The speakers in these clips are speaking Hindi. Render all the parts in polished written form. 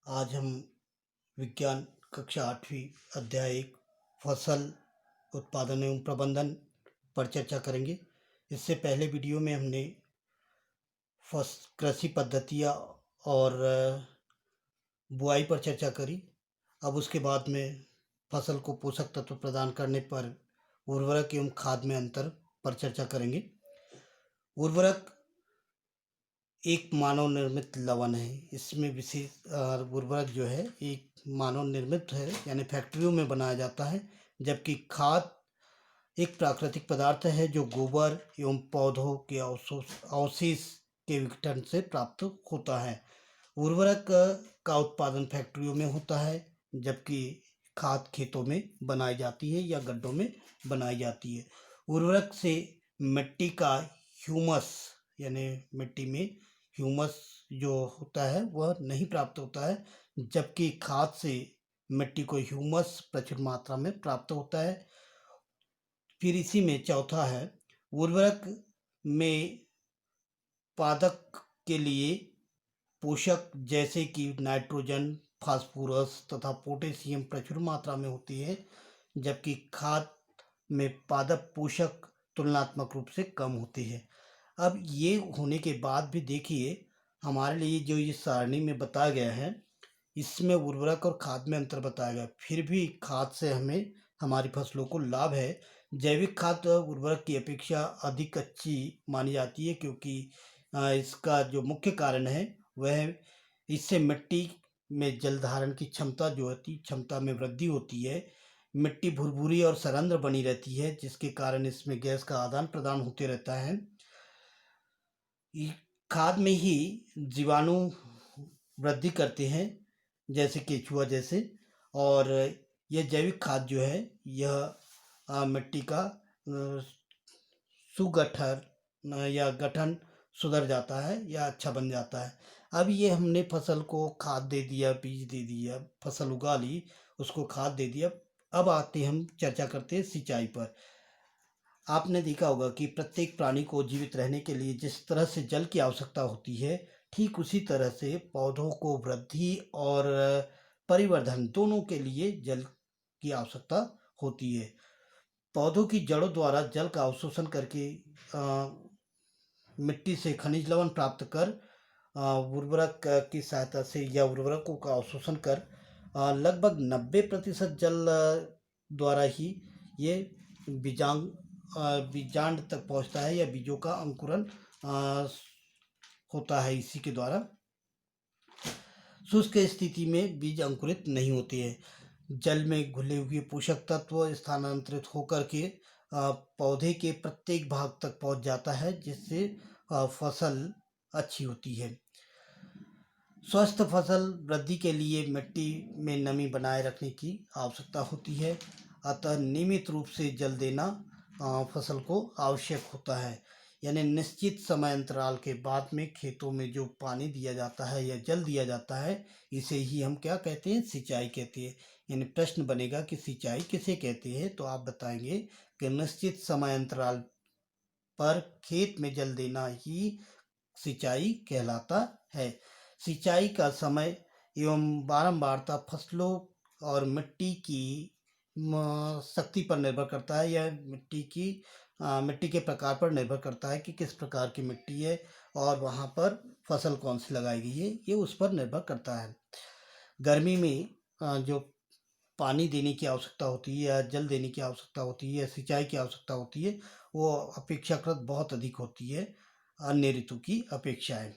आज हम विज्ञान कक्षा 8वीं अध्याय 1 फसल उत्पादन एवं प्रबंधन पर चर्चा करेंगे। इससे पहले वीडियो में हमने कृषि पद्धतियाँ और बुआई पर चर्चा करी। अब उसके बाद में फसल को पोषक तत्व प्रदान करने पर उर्वरक एवं खाद में अंतर पर चर्चा करेंगे। उर्वरक एक मानव निर्मित लवण है। इसमें विशेष उर्वरक जो है एक मानव निर्मित है, यानी फैक्ट्रियों में बनाया जाता है, जबकि खाद एक प्राकृतिक पदार्थ है जो गोबर एवं पौधों के अवशेष के विघटन से प्राप्त होता है। उर्वरक का उत्पादन फैक्ट्रियों में होता है, जबकि खाद खेतों में बनाई जाती है या गड्ढों में बनाई जाती है। उर्वरक से मिट्टी का ह्यूमस, यानी मिट्टी में ह्यूमस जो होता है वह नहीं प्राप्त होता है, जबकि खाद से मिट्टी को ह्यूमस प्रचुर मात्रा में प्राप्त होता है। फिर इसी में चौथा है, उर्वरक में पादप के लिए पोषक जैसे कि नाइट्रोजन, फास्फोरस तथा पोटेशियम प्रचुर मात्रा में होती है, जबकि खाद में पादप पोषक तुलनात्मक रूप से कम होते हैं। अब ये होने के बाद भी देखिए, हमारे लिए जो ये सारणी में बताया गया है, इसमें उर्वरक और खाद में अंतर बताया गया, फिर भी खाद से हमें हमारी फसलों को लाभ है। जैविक खाद उर्वरक की अपेक्षा अधिक अच्छी मानी जाती है, क्योंकि इसका जो मुख्य कारण है वह इससे मिट्टी में जल धारण की क्षमता जो होती क्षमता में वृद्धि होती है। मिट्टी भुरभुरी और सरंध्र बनी रहती है, जिसके कारण इसमें गैस का आदान प्रदान होते रहता है। खाद में ही जीवाणु वृद्धि करते हैं, जैसे केचुआ जैसे, और यह जैविक खाद जो है यह मिट्टी का सुगठन या गठन सुधर जाता है या अच्छा बन जाता है। अब ये हमने फसल को खाद दे दिया, बीज दे दिया, फसल उगा ली, उसको खाद दे दिया। अब आते हम चर्चा करते हैं सिंचाई पर। आपने देखा होगा कि प्रत्येक प्राणी को जीवित रहने के लिए जिस तरह से जल की आवश्यकता होती है, ठीक उसी तरह से पौधों को वृद्धि और परिवर्धन दोनों के लिए जल की आवश्यकता होती है। पौधों की जड़ों द्वारा जल का अवशोषण करके मिट्टी से खनिज लवण प्राप्त कर उर्वरक की सहायता से या उर्वरकों का अवशोषण कर लगभग 90% जल द्वारा ही ये बीजांड तक पहुंचता है, या बीजों का अंकुरण होता है इसी के द्वारा। शुष्क स्थिति में बीज अंकुरित नहीं होते हैं। जल में घुले हुए पोषक तत्व स्थानांतरित होकर के पौधे के प्रत्येक भाग तक पहुंच जाता है, जिससे फसल अच्छी होती है। स्वस्थ फसल वृद्धि के लिए मिट्टी में नमी बनाए रखने की आवश्यकता होती है, अतः नियमित रूप से जल देना फसल को आवश्यक होता है। यानी निश्चित समय अंतराल के बाद में खेतों में जो पानी दिया जाता है या जल दिया जाता है, इसे ही हम क्या कहते हैं? सिंचाई कहते हैं। यानी प्रश्न बनेगा कि सिंचाई किसे कहते हैं, तो आप बताएंगे कि निश्चित समय अंतराल पर खेत में जल देना ही सिंचाई कहलाता है। सिंचाई का समय एवं बारंबारता फसलों और मिट्टी की शक्ति पर निर्भर करता है, या मिट्टी के प्रकार पर निर्भर करता है कि किस प्रकार की मिट्टी है और वहाँ पर फसल कौन सी लगाई गई है, ये उस पर निर्भर करता है। गर्मी में जो पानी देने की आवश्यकता होती है या जल देने की आवश्यकता होती है या सिंचाई की आवश्यकता होती है, वो अपेक्षाकृत बहुत अधिक होती है अन्य ऋतु की अपेक्षाएं।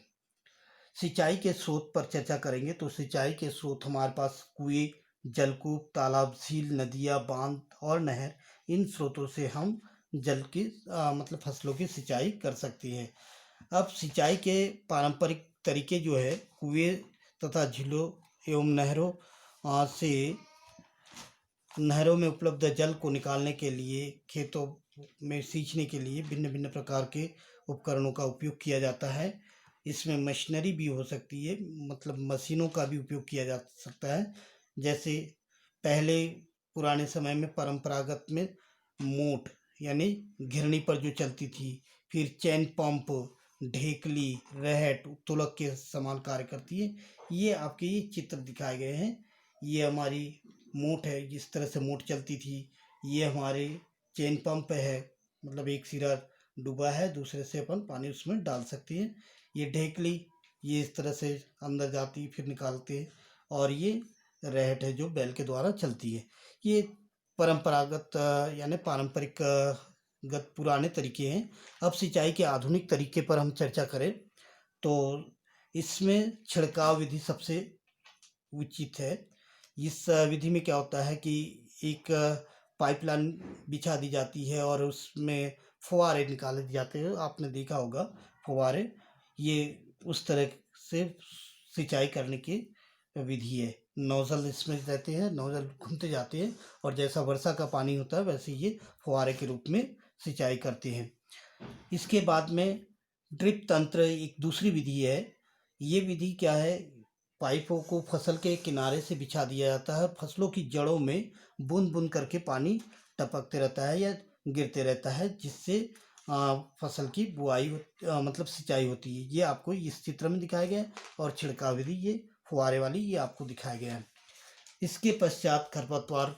सिंचाई के स्रोत पर चर्चा करेंगे तो सिंचाई के स्रोत हमारे पास कुएं, जलकूप, तालाब, झील, नदियाँ, बांध और नहर, इन स्रोतों से हम जल की मतलब फसलों की सिंचाई कर सकते हैं। अब सिंचाई के पारंपरिक तरीके जो है, कुएं तथा झीलों एवं नहरों में उपलब्ध जल को निकालने के लिए, खेतों में सींचने के लिए भिन्न भिन्न प्रकार के उपकरणों का उपयोग किया जाता है। इसमें मशीनरी भी हो सकती है, मतलब मशीनों का भी उपयोग किया जा सकता है। जैसे पहले पुराने समय में परंपरागत में मोट यानी घिरनी पर जो चलती थी, फिर चैन पंप, ढेकली, रहट, तुलक के समान कार्य करती है। ये आपके ये चित्र दिखाए गए हैं। ये हमारी मोट है, जिस तरह से मोट चलती थी। ये हमारे चेन पंप है, मतलब एक सिरा डूबा है, दूसरे से अपन पानी उसमें डाल सकते हैं। ये ढेकली, ये इस तरह से अंदर जाती फिर निकालते हैं। और ये रहट है जो बैल के द्वारा चलती है। ये परंपरागत यानी पारंपरिक गत पुराने तरीके हैं। अब सिंचाई के आधुनिक तरीके पर हम चर्चा करें तो इसमें छिड़काव विधि सबसे उचित है। इस विधि में क्या होता है कि एक पाइपलाइन बिछा दी जाती है और उसमें फुहारे निकाले जाते हैं। आपने देखा होगा फुहारे, ये उस तरह से सिंचाई करने की विधि है। नोजल इसमें रहते हैं, नोजल घूमते जाते हैं और जैसा वर्षा का पानी होता है वैसे ये फुहारे के रूप में सिंचाई करते हैं। इसके बाद में ड्रिप तंत्र एक दूसरी विधि है। ये विधि क्या है, पाइपों को फसल के किनारे से बिछा दिया जाता है। फसलों की जड़ों में बूंद बूंद करके पानी टपकते रहता है या गिरते रहता है, जिससे फसल की बुआई मतलब सिंचाई होती है। ये आपको इस चित्र में दिखाया गया है। और छिड़काव विधि ये फुहारे वाली ये आपको दिखाया गया है। इसके पश्चात खरपतवार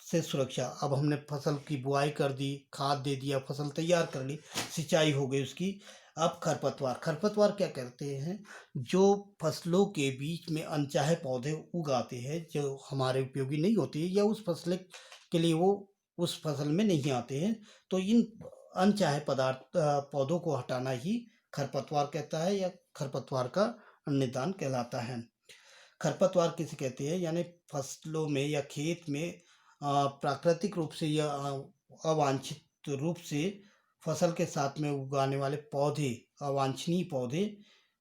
से सुरक्षा। अब हमने फसल की बुआई कर दी, खाद दे दिया, फसल तैयार कर ली, सिंचाई हो गई उसकी। अब खरपतवार, खरपतवार क्या करते हैं, जो फसलों के बीच में अनचाहे पौधे उगाते हैं जो हमारे उपयोगी नहीं होते या उस फसल के लिए वो उस फसल में नहीं आते हैं, तो इन अनचाहे पौधों को हटाना ही खरपतवार कहता है या खरपतवार का निदान कहलाता है। खरपतवार किसे कहते हैं, यानी फसलों में या खेत में प्राकृतिक रूप से या अवांछित रूप से फसल के साथ में उगाने वाले पौधे, अवांछनीय पौधे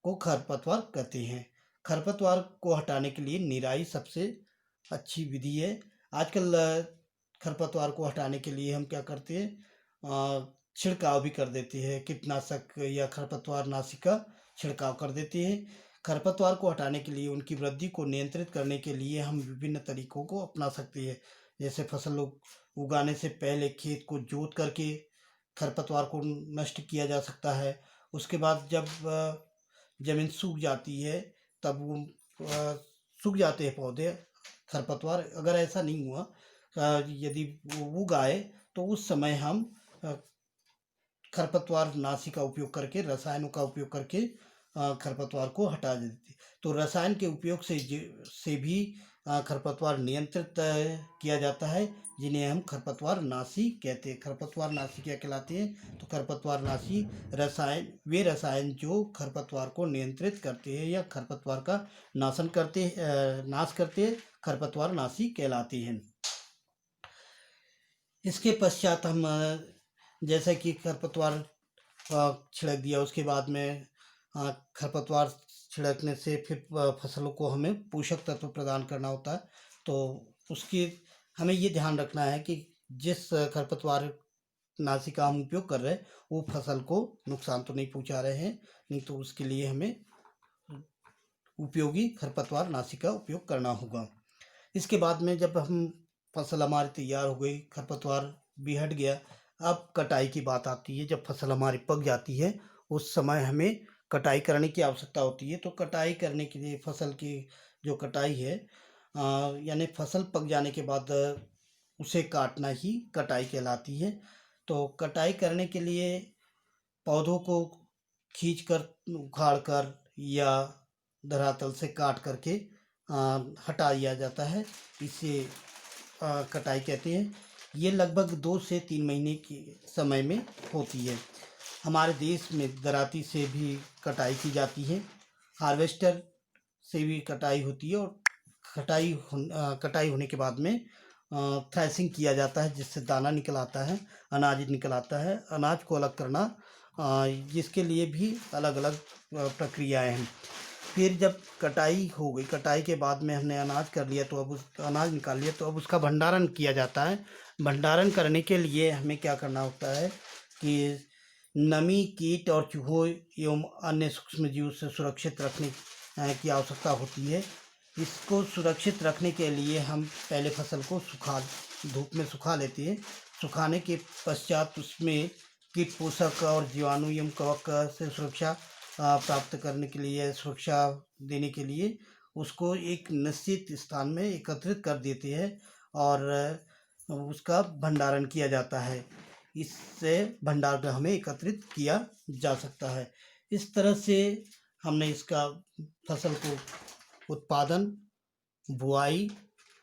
को खरपतवार कहते हैं। खरपतवार को हटाने के लिए निराई सबसे अच्छी विधि है। आजकल खरपतवार को हटाने के लिए हम क्या करते हैं, छिड़काव भी कर देते हैं, कीटनाशक या खरपतवार नाशी का छिड़काव कर देते हैं। खरपतवार को हटाने के लिए, उनकी वृद्धि को नियंत्रित करने के लिए हम विभिन्न तरीकों को अपना सकते हैं। जैसे फसल उगाने से पहले खेत को जोत करके खरपतवार को नष्ट किया जा सकता है। उसके बाद जब ज़मीन सूख जाती है तब वो सूख जाते हैं पौधे, खरपतवार अगर ऐसा नहीं हुआ, यदि वो उग आए तो उस समय हम खरपतवार नाशी का उपयोग करके, रसायनों का उपयोग करके खरपतवार को हटा देते। तो रसायन के उपयोग से भी खरपतवार नियंत्रित किया जाता है, जिन्हें हम खरपतवार नाशी कहते हैं। खरपतवार नाशी क्या कहलाते हैं, तो खरपतवार नाशी रसायन, वे रसायन जो खरपतवार को नियंत्रित करते हैं या खरपतवार का नाश करते हैं, खरपतवार नाशी कहलाते हैं। इसके पश्चात हम जैसे कि खरपतवार छिड़क दिया, उसके बाद में खरपतवार छिड़कने से फिर फसलों को हमें पोषक तत्व प्रदान करना होता है। तो उसकी हमें ये ध्यान रखना है कि जिस खरपतवार नाशी का हम उपयोग कर रहे हैं वो फसल को नुकसान तो नहीं पहुंचा रहे हैं, नहीं तो उसके लिए हमें उपयोगी खरपतवार नाशी का उपयोग करना होगा। इसके बाद में जब हम फसल हमारी तैयार हो गई, खरपतवार भी हट गया, अब कटाई की बात आती है। जब फसल हमारी पक जाती है उस समय हमें कटाई करने की आवश्यकता होती है। तो कटाई करने के लिए फसल की जो कटाई है, यानी फसल पक जाने के बाद उसे काटना ही कटाई कहलाती है। तो कटाई करने के लिए पौधों को खींचकर, उखाड़कर या धरातल से काट करके हटा दिया जाता है। इसे कटाई कहते हैं। ये लगभग 2 से 3 महीने के समय में होती है। हमारे देश में दराती से भी कटाई की जाती है, हार्वेस्टर से भी कटाई होती है और कटाई होने के बाद में थ्रेसिंग किया जाता है, जिससे दाना निकल आता है, अनाज निकल आता है। अनाज को अलग करना, जिसके लिए भी अलग अलग प्रक्रियाएं हैं। फिर जब कटाई हो गई, कटाई के बाद में हमने अनाज कर लिया, तो अब उस अनाज निकाल लिया, तो अब उसका भंडारण किया जाता है। भंडारण करने के लिए हमें क्या करना होता है कि नमी, कीट और चूहों एवं अन्य सूक्ष्म जीव से सुरक्षित रखने की आवश्यकता होती है। इसको सुरक्षित रखने के लिए हम पहले फसल को धूप में सुखा लेते हैं। सुखाने के पश्चात उसमें कीट पोषक और जीवाणु एवं कवक से सुरक्षा प्राप्त करने के लिए, सुरक्षा देने के लिए उसको एक निश्चित स्थान में एकत्रित कर देते हैं और उसका भंडारण किया जाता है। इससे भंडार में हमें एकत्रित किया जा सकता है। इस तरह से हमने इसका फसल को उत्पादन, बुआई,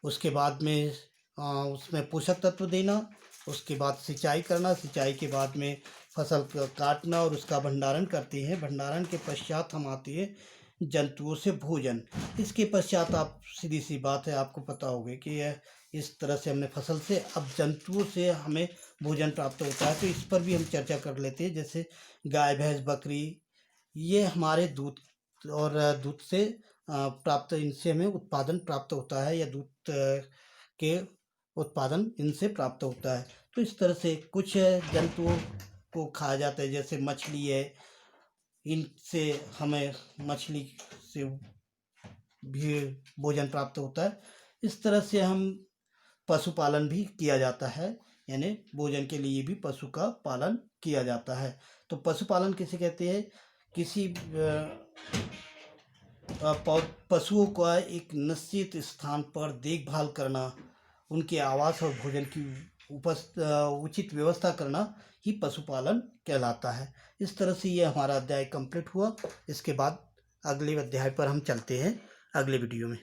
उसके बाद में उसमें पोषक तत्व देना, उसके बाद सिंचाई करना, सिंचाई के बाद में फसल को काटना और उसका भंडारण करते हैं। भंडारण के पश्चात हम आते हैं जंतुओं से भोजन। इसके पश्चात आप सीधी सी बात है, आपको पता होगा कि यह इस तरह से हमने फसल से, अब जंतुओं से हमें भोजन प्राप्त होता है, तो इस पर भी हम चर्चा कर लेते हैं। जैसे गाय, भैंस, बकरी, ये हमारे दूध और दूध से प्राप्त, इनसे हमें उत्पादन प्राप्त होता है या दूध के उत्पादन इनसे प्राप्त होता है। तो इस तरह से कुछ जंतुओं को खाया जाता है, जैसे मछली है, इनसे हमें मछली से भी भोजन प्राप्त होता है। इस तरह से हम पशुपालन भी किया जाता है, यानी भोजन के लिए भी पशु का पालन किया जाता है। तो पशुपालन किसे कहते हैं? किसी पशुओं का एक निश्चित स्थान पर देखभाल करना, उनके आवास और भोजन की उचित व्यवस्था करना ही पशुपालन कहलाता है। इस तरह से ये हमारा अध्याय कंप्लीट हुआ। इसके बाद अगले अध्याय पर हम चलते हैं अगले वीडियो में।